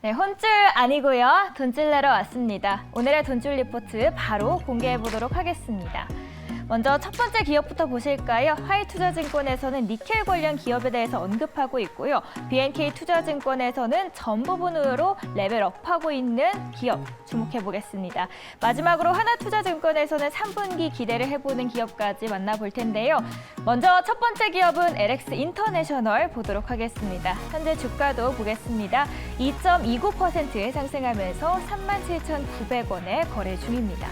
네, 혼줄 아니고요. 돈줄 내러 왔습니다. 오늘의 돈줄 리포트 바로 공개해 보도록 하겠습니다. 먼저 첫 번째 기업부터 보실까요? 하이투자증권에서는 니켈 관련 기업에 대해서 언급하고 있고요. BNK 투자증권에서는 전 부분으로 레벨업하고 있는 기업 주목해 보겠습니다. 마지막으로 하나투자증권에서는 3분기 기대를 해보는 기업까지 만나볼 텐데요. 먼저 첫 번째 기업은 LX 인터내셔널 보도록 하겠습니다. 현재 주가도 보겠습니다. 2.29% 상승하면서 37,900원에 거래 중입니다.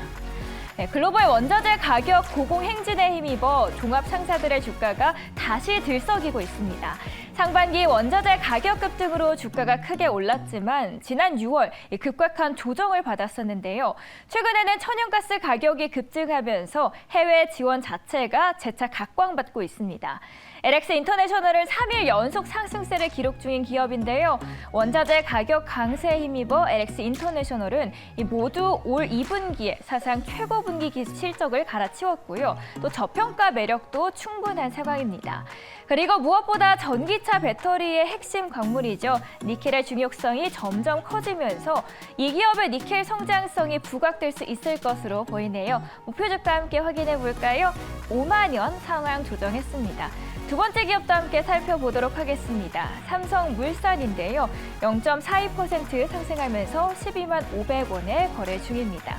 네, 글로벌 원자재 가격 고공행진에 힘입어 종합 상사들의 주가가 다시 들썩이고 있습니다. 상반기 원자재 가격 급등으로 주가가 크게 올랐지만 지난 6월 급격한 조정을 받았었는데요. 최근에는 천연가스 가격이 급증하면서 해외 지원 자체가 재차 각광받고 있습니다. LX 인터내셔널은 3일 연속 상승세를 기록 중인 기업인데요. 원자재 가격 강세에 힘입어 LX 인터내셔널은 모두 올 2분기에 사상 최고 분기 실적을 갈아치웠고요. 또 저평가 매력도 충분한 상황입니다. 그리고 무엇보다 전기차 배터리의 핵심 광물이죠. 니켈의 중요성이 점점 커지면서 이 기업의 니켈 성장성이 부각될 수 있을 것으로 보이네요. 목표 주가 함께 확인해 볼까요? 5만 원 상향 조정했습니다. 두 번째 기업도 함께 살펴보도록 하겠습니다. 삼성물산인데요. 0.42% 상승하면서 12만 500원에 거래 중입니다.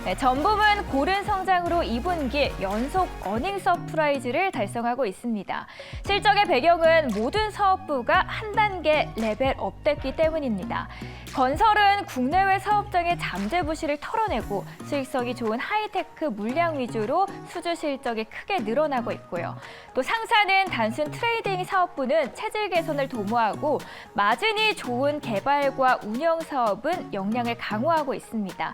네, 전부문 고른 성장으로 2분기 연속 어닝 서프라이즈를 달성하고 있습니다. 실적의 배경은 모든 사업부가 한 단계 레벨업됐기 때문입니다. 건설은 국내외 사업장의 잠재 부실을 털어내고 수익성이 좋은 하이테크 물량 위주로 수주 실적이 크게 늘어나고 있고요. 또 상사는 단순 트레이딩 사업부는 체질 개선을 도모하고 마진이 좋은 개발과 운영 사업은 역량을 강화하고 있습니다.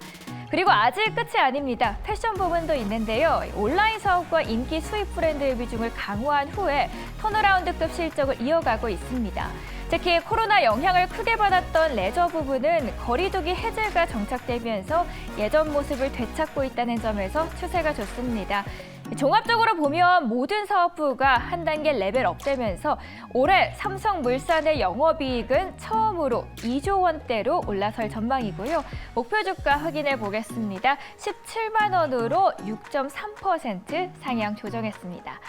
그리고 아직 끝이 아닙니다. 패션 부분도 있는데요. 온라인 사업과 인기 수입 브랜드의 비중을 강화한 후에 턴어라운드급 실적을 이어가고 있습니다. 특히 코로나 영향을 크게 받았던 레저 부분은 거리두기 해제가 정착되면서 예전 모습을 되찾고 있다는 점에서 추세가 좋습니다. 종합적으로 보면 모든 사업부가 한 단계 레벨업되면서 올해 삼성물산의 영업이익은 처음으로 2조 원대로 올라설 전망이고요. 목표 주가 확인해 보겠습니다. 17만 원으로 6.3% 상향 조정했습니다.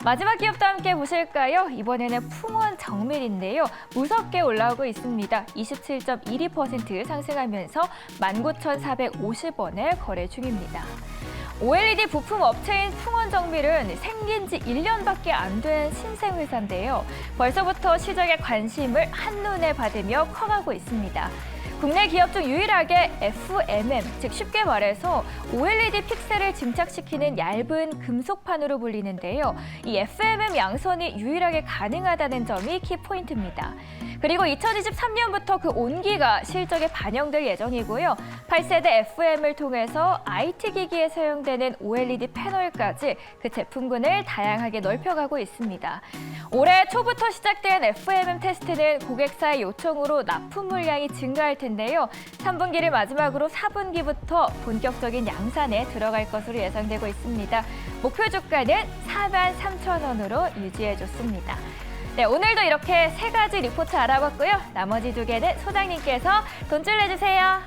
마지막 기업도 함께 보실까요? 이번에는 풍원정밀인데요. 무섭게 올라오고 있습니다. 27.12% 상승하면서 19,450원에 거래 중입니다. OLED 부품 업체인 풍원정밀은 생긴 지 1년밖에 안 된 신생회사인데요. 벌써부터 시장의 관심을 한눈에 받으며 커가고 있습니다. 국내 기업 중 유일하게 FMM, 즉 쉽게 말해서 OLED 픽셀을 증착시키는 얇은 금속판으로 불리는데요. 이 FMM 양선이 유일하게 가능하다는 점이 키포인트입니다. 그리고 2023년부터 그 온기가 실적에 반영될 예정이고요. 8세대 FM을 통해서 IT 기기에 사용되는 OLED 패널까지 그 제품군을 다양하게 넓혀가고 있습니다. 올해 초부터 시작된 FMM 테스트는 고객사의 요청으로 납품 물량이 증가할 텐데요. 3분기를 마지막으로 4분기부터 본격적인 양산에 들어갈 것으로 예상되고 있습니다. 목표 주가는 43,000원으로 유지해줬습니다. 네, 오늘도 이렇게 세 가지 리포트 알아봤고요. 나머지 두 개는 소장님께서 돈줄 내주세요.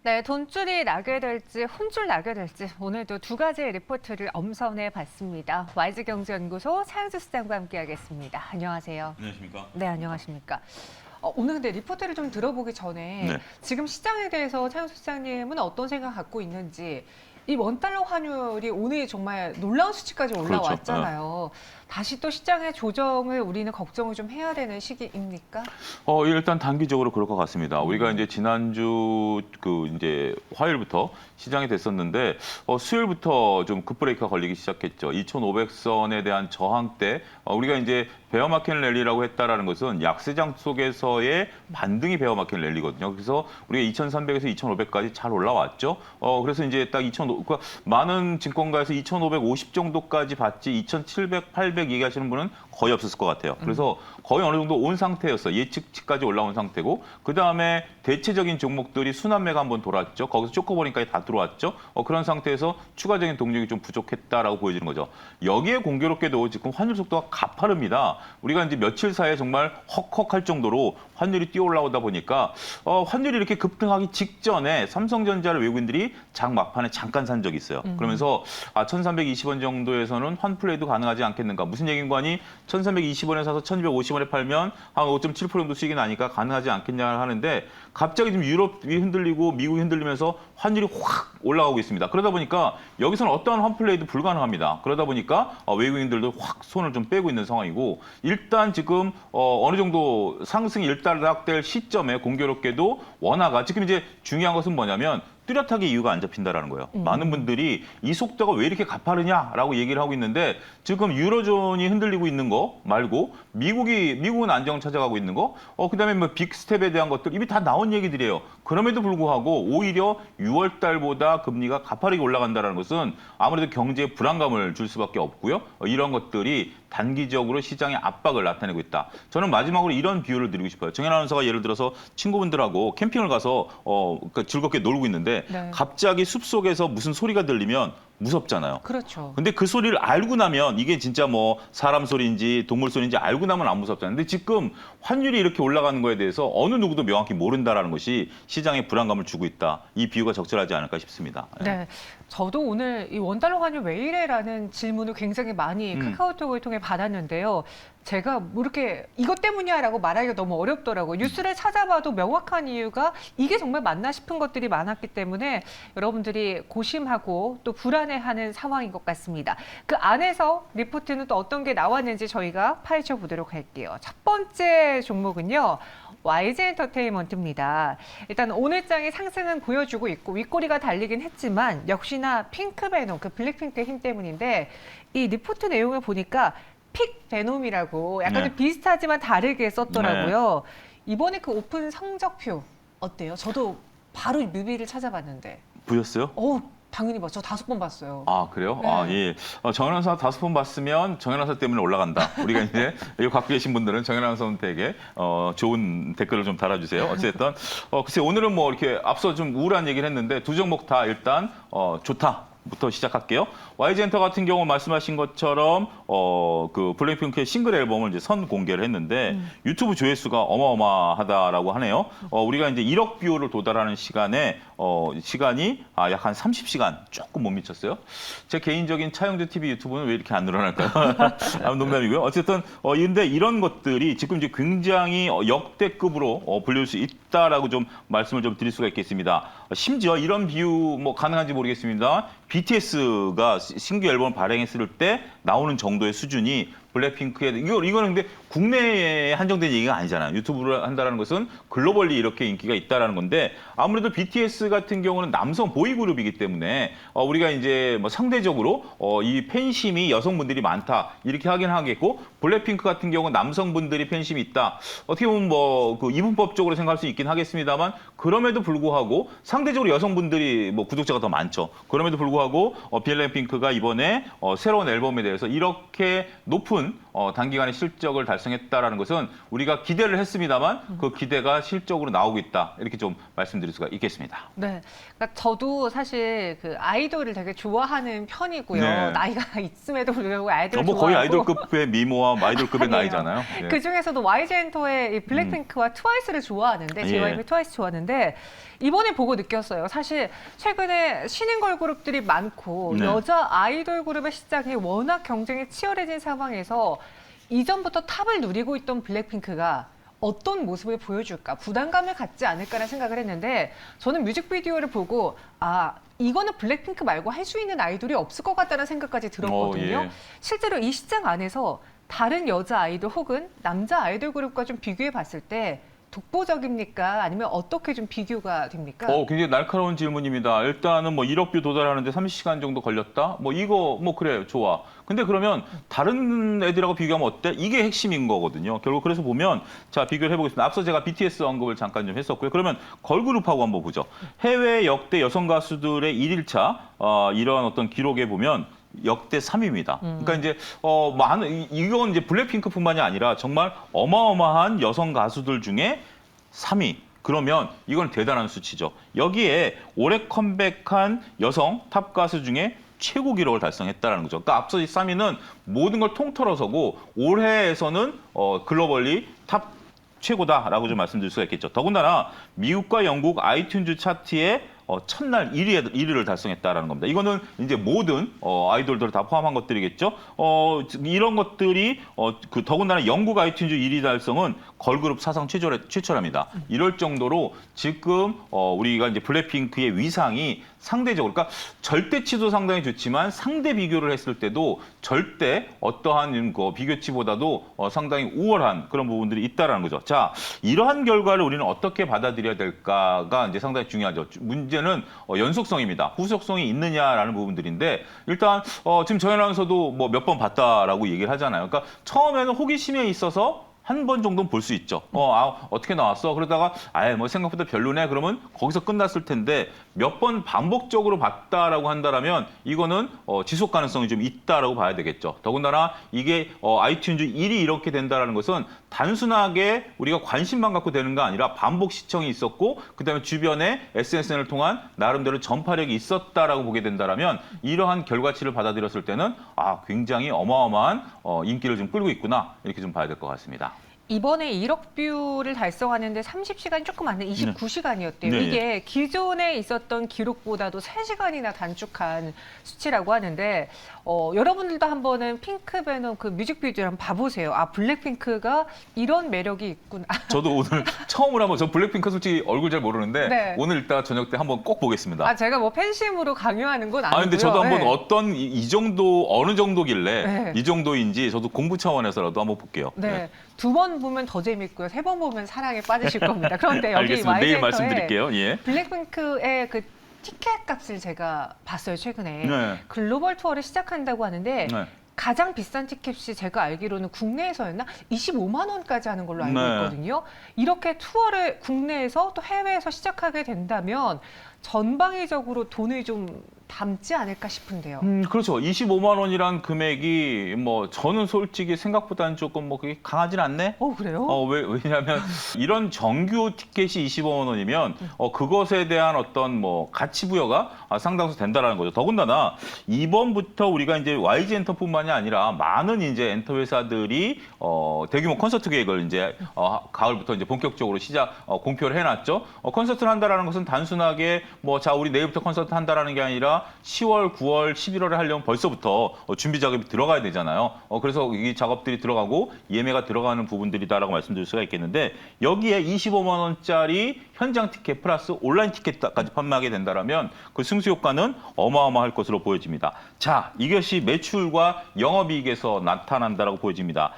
네, 돈줄이 나게 될지 혼줄 나게 될지 오늘도 두 가지의 리포트를 엄선해 봤습니다. YG경제연구소 차영주 수장과 함께하겠습니다. 안녕하세요. 안녕하십니까? 네, 안녕하십니까? 오늘 근데 리포트를 좀 들어보기 전에 지금 시장에 대해서 차영주 수장님은 어떤 생각 갖고 있는지 이 원달러 환율이 오늘 정말 놀라운 수치까지 올라왔잖아요. 그렇죠. 다시 또 시장의 조정을 우리는 걱정을 좀 해야 되는 시기입니까? 일단 단기적으로 그럴 것 같습니다. 우리가 이제 지난주 이제 화요일부터 시장이 됐었는데 수요일부터 좀 급브레이크가 걸리기 시작했죠. 2,500선에 대한 저항대 우리가 이제 베어마켓 랠리라고 했다라는 것은 약세장 속에서의 반등이 베어마켓 랠리거든요. 그래서 우리가 2,300에서 2,500까지 잘 올라왔죠. 그래서 이제 딱 그러니까 많은 증권가에서 2,550 정도까지 봤지 2,700, 800 얘기하시는 분은 거의 없었을 것 같아요. 그래서 거의 어느 정도 온 상태였어요. 예측치까지 올라온 상태고 그다음에 대체적인 종목들이 순환매가 한번 돌았죠. 거기서 쪼커버링까지 다 들어왔죠. 그런 상태에서 추가적인 동력이 좀 부족했다라고 보여지는 거죠. 여기에 공교롭게도 지금 환율 속도가 가파릅니다. 우리가 이제 며칠 사이에 정말 헉헉할 정도로 환율이 뛰어 올라오다 보니까 환율이 이렇게 급등하기 직전에 삼성전자를 외국인들이 장 막판에 잠깐 산 적이 있어요. 그러면서 1320원 정도에서는 환플레이도 가능하지 않겠는가. 무슨 얘기인가 하니 1320원에 사서 1250원에 팔면 한 5.7% 정도 수익이 나니까 가능하지 않겠냐 하는데 갑자기 지금 유럽이 흔들리고 미국이 흔들리면서 환율이 확 올라가고 있습니다. 그러다 보니까 여기서는 어떠한 환플레이도 불가능합니다. 그러다 보니까 외국인들도 확 손을 좀 빼고 있는 상황이고 일단 지금 어느 정도 상승이 일단락될 시점에 공교롭게도 원화가 지금 이제 중요한 것은 뭐냐면 뚜렷하게 이유가 안 잡힌다라는 거예요. 많은 분들이 이 속도가 왜 이렇게 가파르냐라고 얘기를 하고 있는데 지금 유로존이 흔들리고 있는 거 말고 미국은 안정 찾아가고 있는 거, 그다음에 뭐 빅스텝에 대한 것들 이미 다 나온 얘기들이에요. 그럼에도 불구하고 오히려 6월 달보다 금리가 가파르게 올라간다는 것은 아무래도 경제에 불안감을 줄 수밖에 없고요. 이런 것들이 단기적으로 시장의 압박을 나타내고 있다. 저는 마지막으로 이런 비유를 드리고 싶어요. 정현 아나운서가 예를 들어서 친구분들하고 캠핑을 가서 그러니까 즐겁게 놀고 있는데 네. 갑자기 숲속에서 무슨 소리가 들리면 무섭잖아요. 그렇죠. 근데 그 소리를 알고 나면 이게 진짜 뭐 사람 소리인지 동물 소리인지 알고 나면 안 무섭잖아요. 근데 지금 환율이 이렇게 올라가는 거에 대해서 어느 누구도 명확히 모른다라는 것이 시장에 불안감을 주고 있다. 이 비유가 적절하지 않을까 싶습니다. 네. 저도 오늘 이 원달러 환율 왜 이래라는 질문을 굉장히 많이 카카오톡을 통해 받았는데요. 제가 뭐 이렇게 이것 때문이야라고 말하기가 너무 어렵더라고요. 뉴스를 찾아봐도 명확한 이유가 이게 정말 맞나 싶은 것들이 많았기 때문에 여러분들이 고심하고 또 불안해하는 상황인 것 같습니다. 그 안에서 리포트는 또 어떤 게 나왔는지 저희가 파헤쳐 보도록 할게요. 첫 번째 종목은요. YG엔터테인먼트입니다. 일단 오늘 장의 상승은 보여주고 있고 윗꼬리가 달리긴 했지만 역시나 핑크베놈, 그 블랙핑크의 힘 때문인데 이 리포트 내용을 보니까 픽베놈이라고 약간 좀 비슷하지만 다르게 썼더라고요. 이번에 그 오픈 성적표 어때요? 저도 바로 뮤비를 찾아봤는데. 보셨어요? 당연히 저 5번 봤어요. 아, 그래요? 네. 아, 예. 정현 아나운서 5번 봤으면 정현 아나운서 때문에 올라간다. 우리가 이제 여기 갖고 계신 분들은 정현 아나운서한테 좋은 댓글을 좀 달아주세요. 어쨌든 글쎄 오늘은 뭐 이렇게 앞서 좀 우울한 얘기를 했는데 두 종목 다 일단 좋다. 부터 시작할게요. YG엔터 같은 경우 말씀하신 것처럼 그 블랙핑크의 싱글 앨범을 이제 선 공개를 했는데 유튜브 조회수가 어마어마하다라고 하네요. 우리가 이제 1억 뷰를 도달하는 시간이 약 한 30시간 조금 못 미쳤어요. 제 개인적인 차영재 TV 유튜브는 왜 이렇게 안 늘어날까요? 농담이고요. 어쨌든 근데 이런 것들이 지금 이제 굉장히 역대급으로 불릴 수 있다라고 좀 말씀을 좀 드릴 수가 있겠습니다. 심지어 이런 비유 뭐 가능한지 모르겠습니다. BTS가 신규 앨범을 발행했을 때 나오는 정도의 수준이 블랙핑크의 이거는 근데 국내에 한정된 얘기가 아니잖아요. 유튜브를 한다는 것은 글로벌리 이렇게 인기가 있다라는 건데 아무래도 BTS 같은 경우는 남성 보이 그룹이기 때문에 우리가 이제 뭐 상대적으로 이 팬심이 여성분들이 많다 이렇게 하긴 하겠고 블랙핑크 같은 경우는 남성분들이 팬심이 있다. 어떻게 보면 뭐 그 이분법적으로 생각할 수 있긴 하겠습니다만 그럼에도 불구하고 상대적으로 여성분들이 뭐 구독자가 더 많죠. 그럼에도 불구하고 블랙핑크가 이번에 새로운 앨범에 대해서 이렇게 높은 단기간에 실적을 달성했다라는 것은 우리가 기대를 했습니다만 그 기대가 실적으로 나오고 있다. 이렇게 좀 말씀드릴 수가 있겠습니다. 네. 그러니까 저도 사실 그 아이돌을 되게 좋아하는 편이고요. 네. 나이가 있음에도 불구하고 아이돌 뭐 좋아하고. 거의 아이돌급의 미모와 아이돌급의 아니에요. 나이잖아요. 예. 그 중에서도 YG엔터의 이 블랙핑크와 트와이스를 좋아하는데 JYP 트와이스 좋아하는데 이번에 보고 느꼈어요. 사실 최근에 신인 걸그룹들이 많고 네. 여자 아이돌 그룹의 시장이 워낙 경쟁이 치열해진 상황에서 이전부터 탑을 누리고 있던 블랙핑크가 어떤 모습을 보여줄까 부담감을 갖지 않을까라는 생각을 했는데 저는 뮤직비디오를 보고 이거는 블랙핑크 말고 할 수 있는 아이돌이 없을 것 같다는 생각까지 들었거든요. 예. 실제로 이 시장 안에서 다른 여자 아이돌 혹은 남자 아이돌 그룹과 좀 비교해 봤을 때 독보적입니까? 아니면 어떻게 좀 비교가 됩니까? 굉장히 날카로운 질문입니다. 일단은 뭐 1억 뷰 도달하는데 30시간 정도 걸렸다? 그래, 좋아. 근데 그러면 다른 애들하고 비교하면 어때? 이게 핵심인 거거든요. 결국 그래서 보면 자, 비교를 해보겠습니다. 앞서 제가 BTS 언급을 잠깐 좀 했었고요. 그러면 걸그룹하고 한번 보죠. 해외 역대 여성 가수들의 1일차 이런 어떤 기록에 보면 역대 3위입니다. 그러니까 이제 많은 이건 이제 블랙핑크뿐만이 아니라 정말 어마어마한 여성 가수들 중에 3위. 그러면 이건 대단한 수치죠. 여기에 올해 컴백한 여성 탑 가수 중에 최고 기록을 달성했다는 거죠. 그러니까 앞서 이 3위는 모든 걸 통틀어서고 올해에서는 글로벌리 탑 최고다라고 좀 말씀드릴 수가 있겠죠. 더군다나 미국과 영국 아이튠즈 차트에 첫날 1위를 달성했다라는 겁니다. 이거는 이제 모든 아이돌들을 다 포함한 것들이겠죠. 이런 것들이 더군다나 영국 아이튠즈 1위 달성은 걸그룹 사상 최초랍니다. 이럴 정도로 지금 우리가 이제 블랙핑크의 위상이 상대적으로, 그러니까 절대치도 상당히 좋지만 상대 비교를 했을 때도 절대 어떠한 비교치보다도 상당히 우월한 그런 부분들이 있다라는 거죠. 자, 이러한 결과를 우리는 어떻게 받아들여야 될까가 이제 상당히 중요하죠. 문제는 연속성입니다. 후속성이 있느냐라는 부분들인데 일단 지금 저희 아나운서도 뭐 몇 번 봤다라고 얘기를 하잖아요. 그러니까 처음에는 호기심에 있어서 한 번 정도는 볼 수 있죠. 어떻게 나왔어? 그러다가 뭐 생각보다 별로네. 그러면 거기서 끝났을 텐데 몇 번 반복적으로 봤다라고 한다라면 이거는 지속 가능성이 좀 있다라고 봐야 되겠죠. 더군다나 이게 아이튠즈 1위 이렇게 된다라는 것은 단순하게 우리가 관심만 갖고 되는 거 아니라 반복 시청이 있었고 그다음에 주변에 SNS를 통한 나름대로 전파력이 있었다라고 보게 된다라면 이러한 결과치를 받아들였을 때는 굉장히 어마어마한 인기를 좀 끌고 있구나 이렇게 좀 봐야 될 것 같습니다. 이번에 1억 뷰를 달성하는데 30시간이 조금 안 돼 29시간이었대요. 네. 이게 기존에 있었던 기록보다도 3시간이나 단축한 수치라고 하는데 여러분들도 한번은 핑크베놈 그 뮤직비디오를 한번 봐보세요. 블랙핑크가 이런 매력이 있구나. 저도 오늘 처음으로 한번, 저 블랙핑크 솔직히 얼굴 잘 모르는데 네. 오늘 이따 저녁 때 한번 꼭 보겠습니다. 제가 뭐 팬심으로 강요하는 건 아니고요. 근데 저도 한번 네. 어떤 이 정도 어느 정도길래 네. 이 정도인지 저도 공부 차원에서라도 한번 볼게요. 네. 2번 보면 더 재밌고요. 3번 보면 사랑에 빠지실 겁니다. 그런데 여기 알겠습니다. 내일 와이젠터에 말씀드릴게요. 예. 블랙핑크의 그 티켓 값을 제가 봤어요, 최근에. 네. 글로벌 투어를 시작한다고 하는데 네. 가장 비싼 티켓이 제가 알기로는 국내에서였나? 25만 원까지 하는 걸로 알고 네. 있거든요. 이렇게 투어를 국내에서 또 해외에서 시작하게 된다면 전방위적으로 돈을 좀 담지 않을까 싶은데요. 그렇죠. 25만 원이란 금액이 뭐 저는 솔직히 생각보다는 조금 뭐 그게 강하진 않네. 그래요? 왜냐하면 이런 정규 티켓이 25만 원이면 그것에 대한 어떤 뭐 가치 부여가 상당수 된다라는 거죠. 더군다나 이번부터 우리가 이제 YG 엔터뿐만이 아니라 많은 이제 엔터 회사들이 대규모 콘서트 계획을 이제 가을부터 이제 본격적으로 공표를 해놨죠. 콘서트를 한다라는 것은 단순하게 우리 내일부터 콘서트 한다라는 게 아니라 10월, 9월, 11월에 하려면 벌써부터 준비 작업이 들어가야 되잖아요. 그래서 이 작업들이 들어가고 예매가 들어가는 부분들이다라고 말씀드릴 수가 있겠는데 여기에 25만 원짜리 현장 티켓 플러스 온라인 티켓까지 판매하게 된다라면 그 승수 효과는 어마어마할 것으로 보여집니다. 자, 이것이 매출과 영업이익에서 나타난다라고 보여집니다.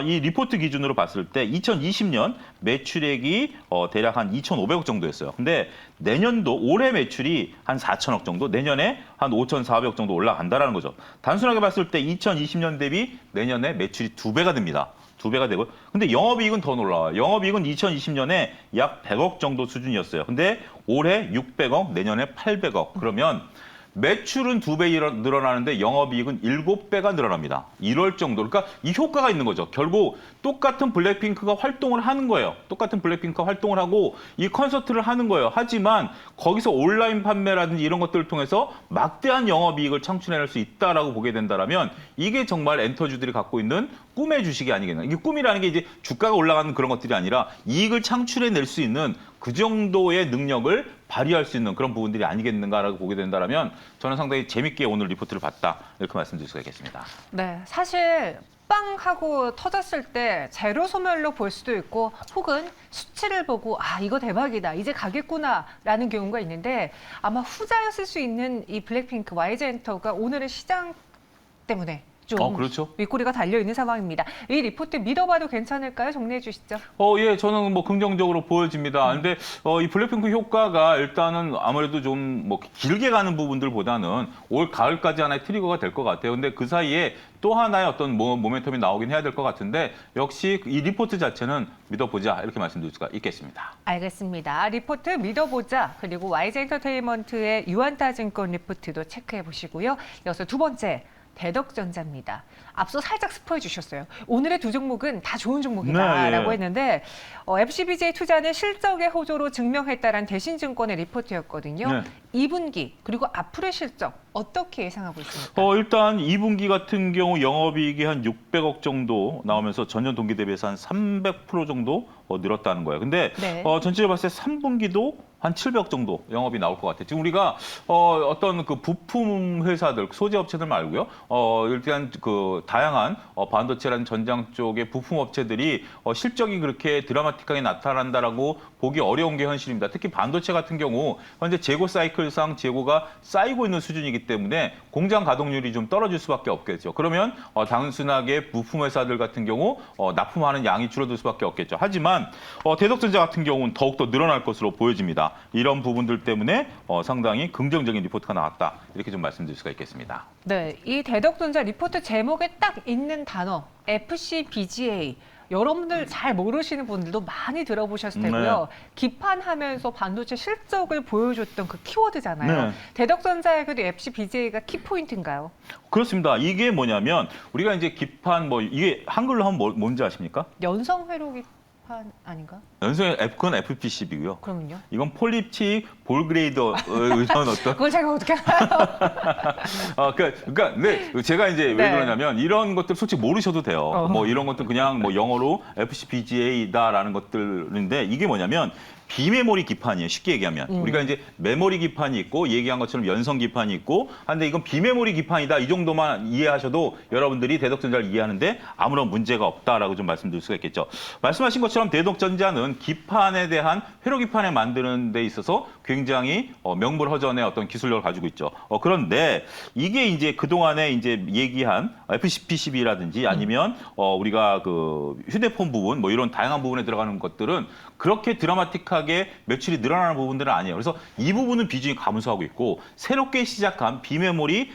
이 리포트 기준으로 봤을 때 2020년 매출액이 대략 한 2,500억 정도였어요. 근데 내년도 올해 매출이 한 4천억 정도, 내년에 한 5,400억 정도 올라간다라는 거죠. 단순하게 봤을 때 2020년 대비 내년에 매출이 2배가 됩니다. 2배가 되고, 근데 영업이익은 더 놀라워요. 영업이익은 2020년에 약 100억 정도 수준이었어요. 근데 올해 600억, 내년에 800억. 그러면 매출은 2배 늘어나는데 영업이익은 7배가 늘어납니다. 이럴 정도로. 그러니까 이 효과가 있는 거죠. 결국 똑같은 블랙핑크가 활동을 하는 거예요. 똑같은 블랙핑크가 활동을 하고 이 콘서트를 하는 거예요. 하지만 거기서 온라인 판매라든지 이런 것들을 통해서 막대한 영업이익을 창출해낼 수 있다라고 보게 된다면 이게 정말 엔터주들이 갖고 있는 꿈의 주식이 아니겠나. 이게 꿈이라는 게 이제 주가가 올라가는 그런 것들이 아니라 이익을 창출해낼 수 있는 그 정도의 능력을 발휘할 수 있는 그런 부분들이 아니겠는가라고 보게 된다면 저는 상당히 재밌게 오늘 리포트를 봤다 이렇게 말씀드릴 수가 있겠습니다. 네, 사실 빵 하고 터졌을 때 재료 소멸로 볼 수도 있고 혹은 수치를 보고 이거 대박이다 이제 가겠구나라는 경우가 있는데 아마 후자였을 수 있는 이 블랙핑크 YG 엔터가 오늘의 시장 때문에 좀 그렇죠. 윗꼬리가 달려있는 상황입니다. 이 리포트 믿어봐도 괜찮을까요? 정리해 주시죠. 예, 저는 뭐 긍정적으로 보여집니다. 근데 이 블랙핑크 효과가 일단은 아무래도 좀 뭐 길게 가는 부분들보다는 올 가을까지 하나의 트리거가 될 것 같아요. 근데 그 사이에 또 하나의 어떤 모멘텀이 나오긴 해야 될 것 같은데 역시 이 리포트 자체는 믿어보자 이렇게 말씀드릴 수가 있겠습니다. 알겠습니다. 리포트 믿어보자. 그리고 YG 엔터테인먼트의 유한타증권 리포트도 체크해 보시고요. 이어서 두 번째. 대덕전자입니다. 앞서 살짝 스포해 주셨어요. 오늘의 두 종목은 다 좋은 종목이다라고 네, 했는데 FCBJ 투자는 실적의 호조로 증명했다라는 대신증권의 리포트였거든요. 네. 2분기 그리고 앞으로의 실적 어떻게 예상하고 있습니까? 일단 2분기 같은 경우 영업이익이 한 600억 정도 나오면서 전년 동기 대비해서 한 300% 정도 늘었다는 거예요. 근데 네. 전체적으로 봤을 때 3분기도 한 700억 정도 영업이 나올 것 같아요. 지금 우리가 어떤 그 부품 회사들, 소재 업체들 말고요. 일단 그 다양한 반도체라는 전장 쪽의 부품 업체들이 실적이 그렇게 드라마틱하게 나타난다라고 보기 어려운 게 현실입니다. 특히 반도체 같은 경우 현재 재고 사이클상 재고가 쌓이고 있는 수준이기 때문에 공장 가동률이 좀 떨어질 수밖에 없겠죠. 그러면 단순하게 부품 회사들 같은 경우 납품하는 양이 줄어들 수밖에 없겠죠. 하지만 대덕전자 같은 경우는 더욱더 늘어날 것으로 보여집니다. 이런 부분들 때문에 상당히 긍정적인 리포트가 나왔다. 이렇게 좀 말씀드릴 수가 있겠습니다. 네, 이 대덕전자 리포트 제목에 딱 있는 단어 FCBGA. 여러분들 잘 모르시는 분들도 많이 들어보셨을 테고요. 기판하면서 반도체 실적을 보여줬던 그 키워드잖아요. 네. 대덕전자에게도 FCBGA가 키포인트인가요? 그렇습니다. 이게 뭐냐면 우리가 이제 기판 이게 한글로 하면 뭔지 아십니까? 연성회로 기판 아닌가? 연소의 그건 FPCB고요. 그러면요? 이건 폴립치 볼그레이더 이런 어떤 그걸 제가 어떻게 알아요? 그러니까 근데 제가 이제 왜 네. 그러냐면 이런 것들 솔직히 모르셔도 돼요. 뭐 이런 것들 그냥 뭐 영어로 FCBGA다라는 것들인데 이게 뭐냐면 비메모리 기판이에요. 쉽게 얘기하면. 우리가 이제 메모리 기판이 있고 얘기한 것처럼 연성 기판이 있고 한데 이건 비메모리 기판이다. 이 정도만 이해하셔도 여러분들이 대덕전자를 이해하는데 아무런 문제가 없다라고 좀 말씀드릴 수가 있겠죠. 말씀하신 것처럼 대덕전자는 기판에 대한 회로 기판에 만드는 데 있어서 굉장히 명불허전의 어떤 기술력을 가지고 있죠. 그런데 이게 이제 그동안에 이제 얘기한 FCPCB라든지 아니면 우리가 그 휴대폰 부분 뭐 이런 다양한 부분에 들어가는 것들은 그렇게 드라마틱하게 매출이 늘어나는 부분들은 아니에요. 그래서 이 부분은 비중이 감소하고 있고 새롭게 시작한 비메모리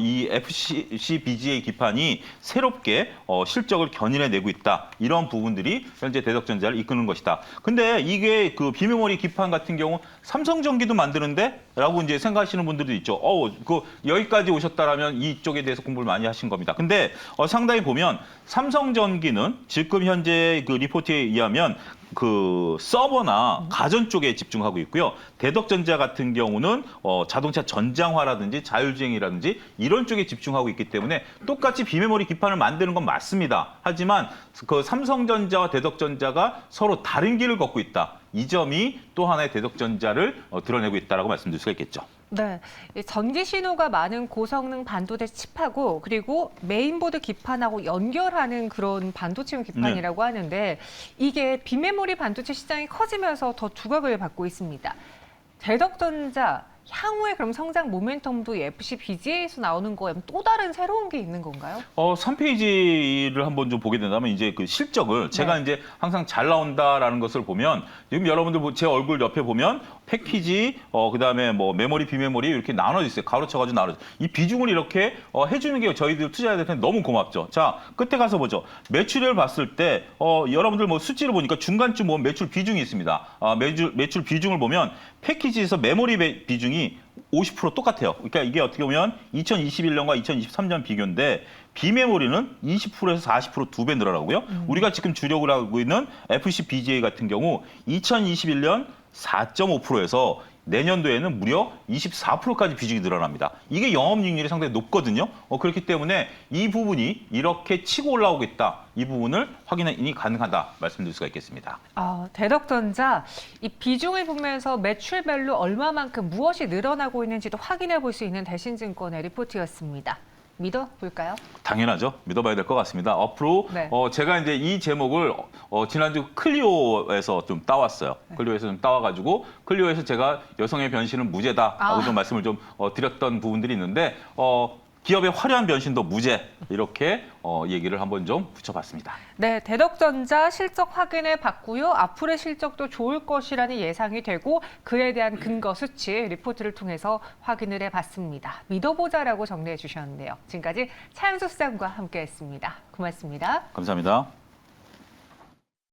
이 FCBGA 기판이 새롭게 실적을 견인해내고 있다. 이런 부분들이 현재 대덕전자를 이끄는 것이다. 근데 이게 그 비메모리 기판 같은 경우 삼성전기도 만드는데? 라고 이제 생각하시는 분들도 있죠. 그 여기까지 오셨다라면 이쪽에 대해서 공부를 많이 하신 겁니다. 근데 상당히 보면 삼성전기는 지금 현재 그 리포트에 의하면 그 서버나 가전 쪽에 집중하고 있고요. 대덕전자 같은 경우는 자동차 전장화라든지 자율주행이라든지 이런 쪽에 집중하고 있기 때문에 똑같이 비메모리 기판을 만드는 건 맞습니다. 하지만 그 삼성전자와 대덕전자가 서로 다른 길을 걷고 있다. 이 점이 또 하나의 대덕전자를 드러내고 있다라고 말씀드릴 수가 있겠죠. 네, 이 전기 신호가 많은 고성능 반도체 칩하고 그리고 메인보드 기판하고 연결하는 그런 반도체용 기판이라고 하는데 이게 비메모리 반도체 시장이 커지면서 더 두각을 받고 있습니다. 대덕전자 향후에 그럼 성장 모멘텀도 이 FCBGA에서 나오는 거에 또 다른 새로운 게 있는 건가요? 3페이지를 한번 좀 보게 된다면 이제 그 실적을 제가 이제 항상 잘 나온다라는 것을 보면 지금 여러분들 제 얼굴 옆에 보면 패키지 그다음에 뭐 메모리 비메모리 이렇게 나눠져 있어요. 가로쳐가지고 나눠져. 이 비중을 이렇게 해주는 게 저희들 투자자들한테 너무 고맙죠. 자, 끝에 가서 보죠. 매출을 봤을 때 여러분들 뭐 수치를 보니까 중간쯤 보면 매출 비중이 있습니다. 매출 비중을 보면 패키지에서 메모리 비중이 50% 똑같아요. 그러니까 이게 어떻게 보면 2021년과 2023년 비교인데 비메모리는 20%에서 40% 2배 늘어나고요. 우리가 지금 주력을 하고 있는 FCBGA 같은 경우 2021년 4.5%에서 내년도에는 무려 24%까지 비중이 늘어납니다. 이게 영업이익률이 상당히 높거든요. 그렇기 때문에 이 부분이 이렇게 치고 올라오고 있다. 이 부분을 확인이 가능하다 말씀드릴 수가 있겠습니다. 대덕전자 이 비중을 보면서 매출별로 얼마만큼 무엇이 늘어나고 있는지도 확인해 볼 수 있는 대신증권의 리포트였습니다. 믿어볼까요? 당연하죠. 믿어봐야 될 것 같습니다. 앞으로 네. 제가 이제 이 제목을 지난주 클리오에서 좀 따왔어요. 클리오에서 좀 따와가지고 클리오에서 제가 여성의 변신은 무죄다라고 좀 말씀을 좀 드렸던 부분들이 있는데 기업의 화려한 변신도 무죄 이렇게 얘기를 한번 좀 붙여봤습니다. 네, 대덕전자 실적 확인해 봤고요. 앞으로의 실적도 좋을 것이라는 예상이 되고 그에 대한 근거 수치 리포트를 통해서 확인을 해봤습니다. 믿어보자라고 정리해 주셨는데요. 지금까지 차영수 수장과 함께했습니다. 고맙습니다. 감사합니다.